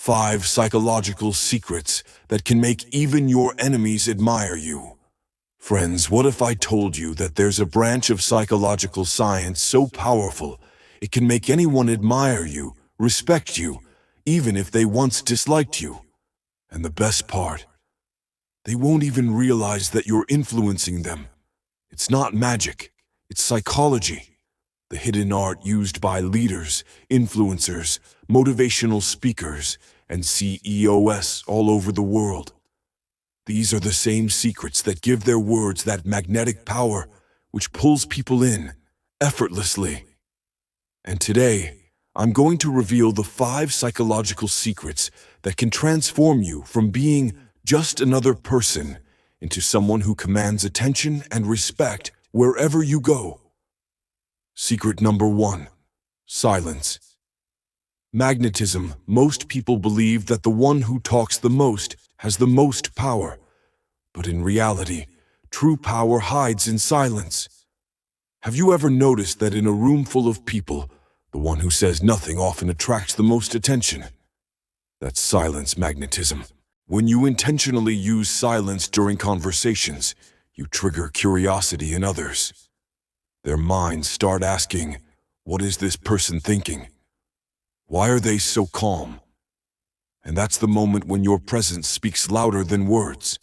5 psychological secrets that can make even your enemies admire you. Friends, what if I told you that there's a branch of psychological science so powerful it can make anyone admire you, respect you, even if they once disliked you? And the best part, they won't even realize that you're influencing them. It's not magic, it's psychology. The hidden art used by leaders, influencers, motivational speakers, and CEOs all over the world. These are the same secrets that give their words that magnetic power which pulls people in effortlessly. And today, I'm going to reveal the 5 psychological secrets that can transform you from being just another person into someone who commands attention and respect wherever you go. Secret number 1. Silence. Magnetism. Most people believe that the one who talks the most has the most power. But in reality, true power hides in silence. Have you ever noticed that in a room full of people, the one who says nothing often attracts the most attention? That's silence magnetism. When you intentionally use silence during conversations, you trigger curiosity in others. Their minds start asking, what is this person thinking? Why are they so calm? And that's the moment when your presence speaks louder than words.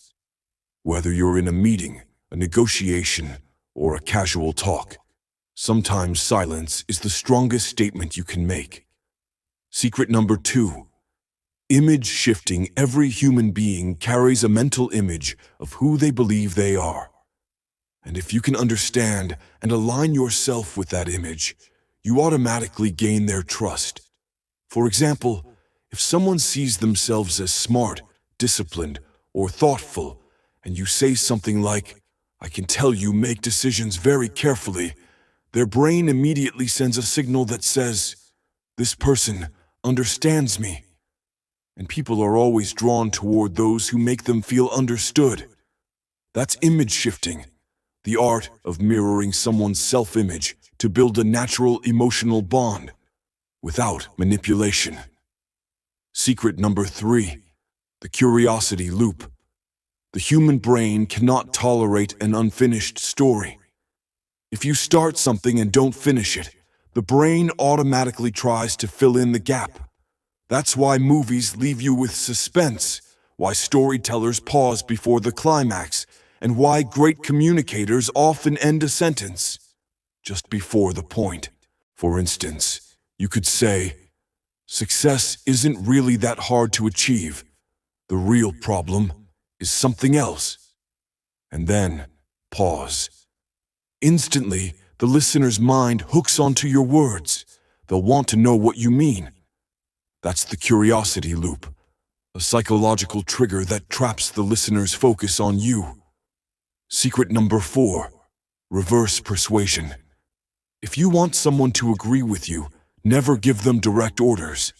Whether you're in a meeting, a negotiation, or a casual talk, sometimes silence is the strongest statement you can make. Secret number 2. Image shifting. Every human being carries a mental image of who they believe they are. And if you can understand and align yourself with that image, you automatically gain their trust. For example, if someone sees themselves as smart, disciplined, or thoughtful, and you say something like, "I can tell you make decisions very carefully," their brain immediately sends a signal that says, "This person understands me." And people are always drawn toward those who make them feel understood. That's image shifting, the art of mirroring someone's self-image to build a natural emotional bond without manipulation. Secret number 3. The curiosity loop. The human brain cannot tolerate an unfinished story. If you start something and don't finish it, the brain automatically tries to fill in the gap. That's why movies leave you with suspense, why storytellers pause before the climax, and why great communicators often end a sentence just before the point. For instance, you could say, "Success isn't really that hard to achieve. The real problem is something else." And then, pause. Instantly, the listener's mind hooks onto your words. They'll want to know what you mean. That's the curiosity loop, a psychological trigger that traps the listener's focus on you. Secret number 4. Reverse persuasion. If you want someone to agree with you, never give them direct orders.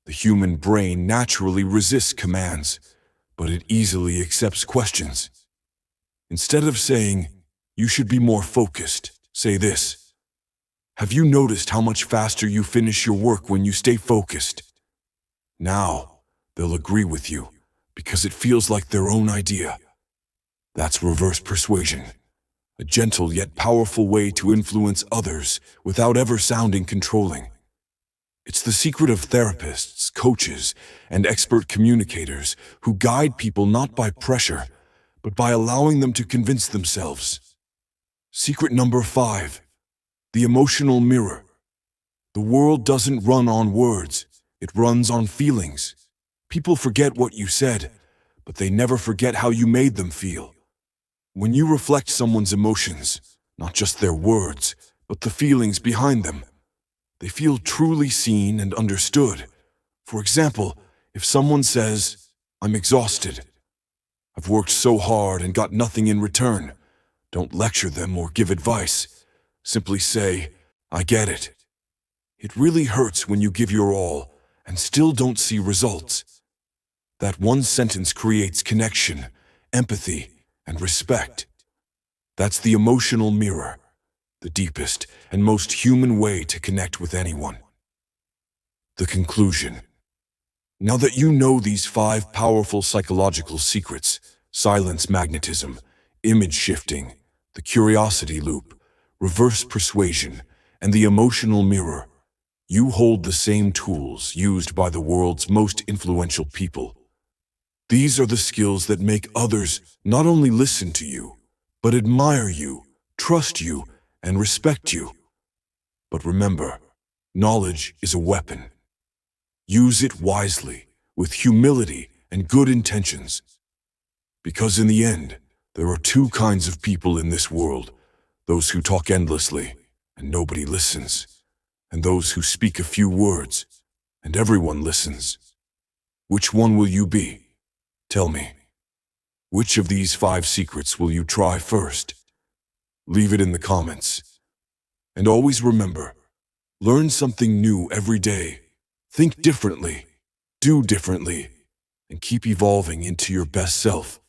The human brain naturally resists commands, but it easily accepts questions. Instead of saying, "You should be more focused," say this: "Have you noticed how much faster you finish your work when you stay focused?" Now, they'll agree with you because it feels like their own idea. That's reverse persuasion, a gentle yet powerful way to influence others without ever sounding controlling. It's the secret of therapists, coaches, and expert communicators who guide people not by pressure, but by allowing them to convince themselves. Secret number 5. The emotional mirror. The world doesn't run on words, it runs on feelings. People forget what you said, but they never forget how you made them feel. When you reflect someone's emotions, not just their words, but the feelings behind them, they feel truly seen and understood. For example, if someone says, "I'm exhausted. I've worked so hard and got nothing in return," don't lecture them or give advice. Simply say, "I get it." It really hurts when you give your all and still don't see results. That one sentence creates connection, empathy, and respect. That's the emotional mirror, the deepest and most human way to connect with anyone. The conclusion. Now that you know these 5 powerful psychological secrets, silence magnetism, image shifting, the curiosity loop, reverse persuasion, and the emotional mirror, you hold the same tools used by the world's most influential people. These are the skills that make others not only listen to you, but admire you, trust you, and respect you. But remember, knowledge is a weapon. Use it wisely, with humility and good intentions. Because in the end, there are 2 kinds of people in this world: those who talk endlessly, and nobody listens, and those who speak a few words, and everyone listens. Which one will you be? Tell me. Which of these 5 secrets will you try first? Leave it in the comments. And always remember, learn something new every day. Think differently, do differently, and keep evolving into your best self.